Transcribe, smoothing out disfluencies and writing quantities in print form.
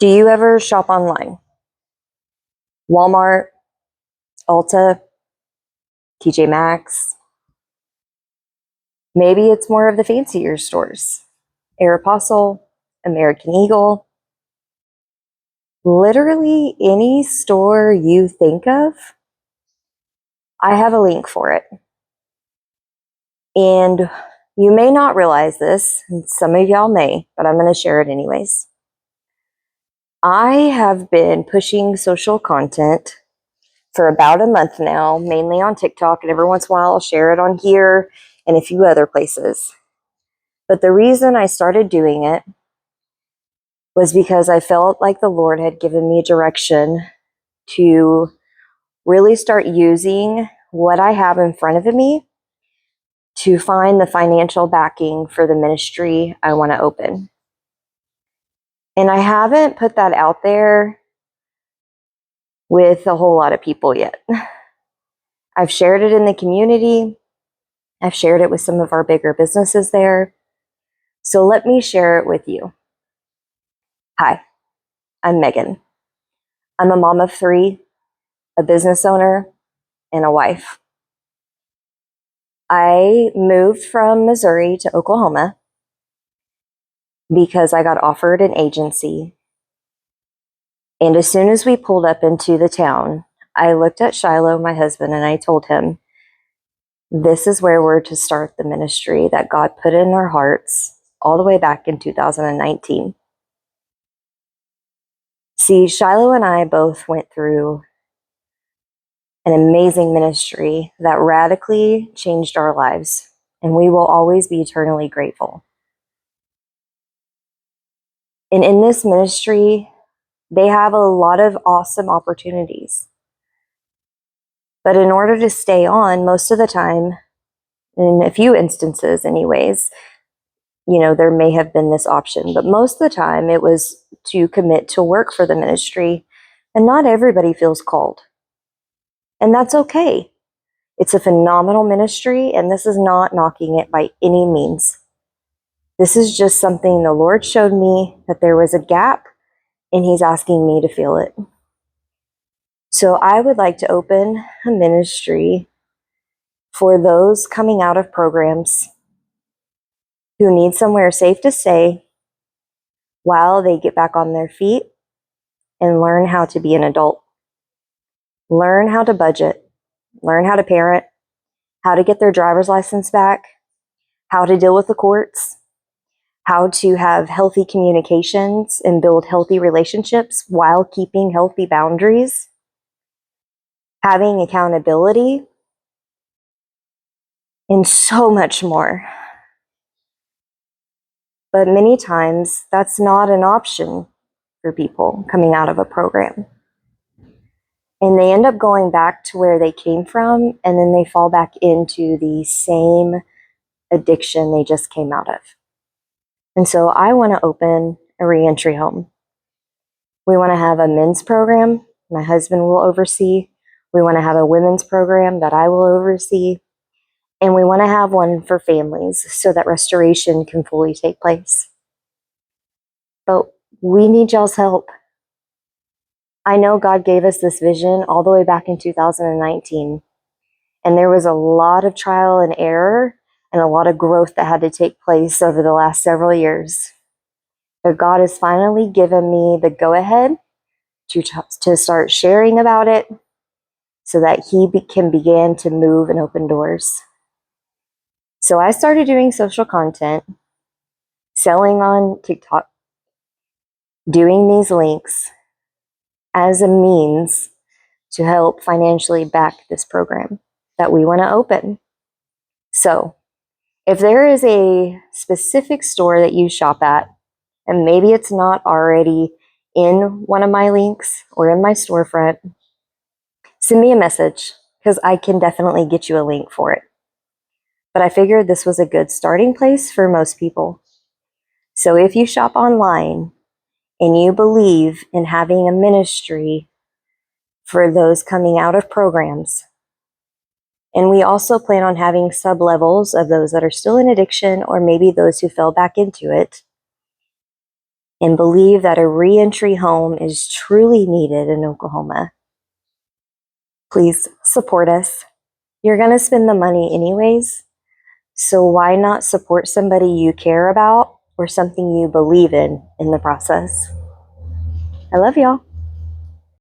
Do you ever shop online? Walmart, Ulta, TJ Maxx? Maybe it's more of the fancier stores. Aeropostale, American Eagle, literally any store you think of, I have a link for it. And you may not realize this, and some of y'all may, but I'm going to share it anyways. I have been pushing social content for about a month now, mainly on TikTok, and every once in a while I'll share it on here and a few other places. But the reason I started doing it was because I felt like the Lord had given me direction to really start using what I have in front of me to find the financial backing for the ministry I want to open. And I haven't put that out there with a whole lot of people yet. I've shared it in the community. I've shared it with some of our bigger businesses there. So let me share it with you. Hi, I'm Megan. I'm a mom of 3, a business owner, and a wife. I moved from Missouri to Oklahoma because I got offered an agency. And as soon as we pulled up into the town, I looked at Shiloh, my husband, and I told him, this is where we're to start the ministry that God put in our hearts all the way back in 2019. See, Shiloh and I both went through an amazing ministry that radically changed our lives, and we will always be eternally grateful. And in this ministry, they have a lot of awesome opportunities. But in order to stay on, most of the time, in a few instances anyways, there may have been this option, but most of the time it was to commit to work for the ministry, and not everybody feels called. And that's okay. It's a phenomenal ministry, and this is not knocking it by any means. This is just something the Lord showed me that there was a gap, and He's asking me to fill it. So I would like to open a ministry for those coming out of programs who need somewhere safe to stay while they get back on their feet and learn how to be an adult. Learn how to budget, learn how to parent, how to get their driver's license back, how to deal with the courts, how to have healthy communications and build healthy relationships while keeping healthy boundaries, having accountability, and so much more. But many times that's not an option for people coming out of a program. And they end up going back to where they came from, and then they fall back into the same addiction they just came out of. And so I want to open a reentry home. We want to have a men's program my husband will oversee. We want to have a women's program that I will oversee. And we want to have one for families so that restoration can fully take place. But we need y'all's help. I know God gave us this vision all the way back in 2019. And there was a lot of trial and error and a lot of growth that had to take place over the last several years. But God has finally given me the go-ahead to start sharing about it so that He can begin to move and open doors. So I started doing social content, selling on TikTok, doing these links as a means to help financially back this program that we want to open. So if there is a specific store that you shop at, and maybe it's not already in one of my links or in my storefront, send me a message because I can definitely get you a link for it. But I figured this was a good starting place for most people. So if you shop online and you believe in having a ministry for those coming out of programs, and we also plan on having sub-levels of those that are still in addiction or maybe those who fell back into it, and believe that a reentry home is truly needed in Oklahoma, please support us. You're going to spend the money anyways, so why not support somebody you care about or something you believe in the process? I love y'all.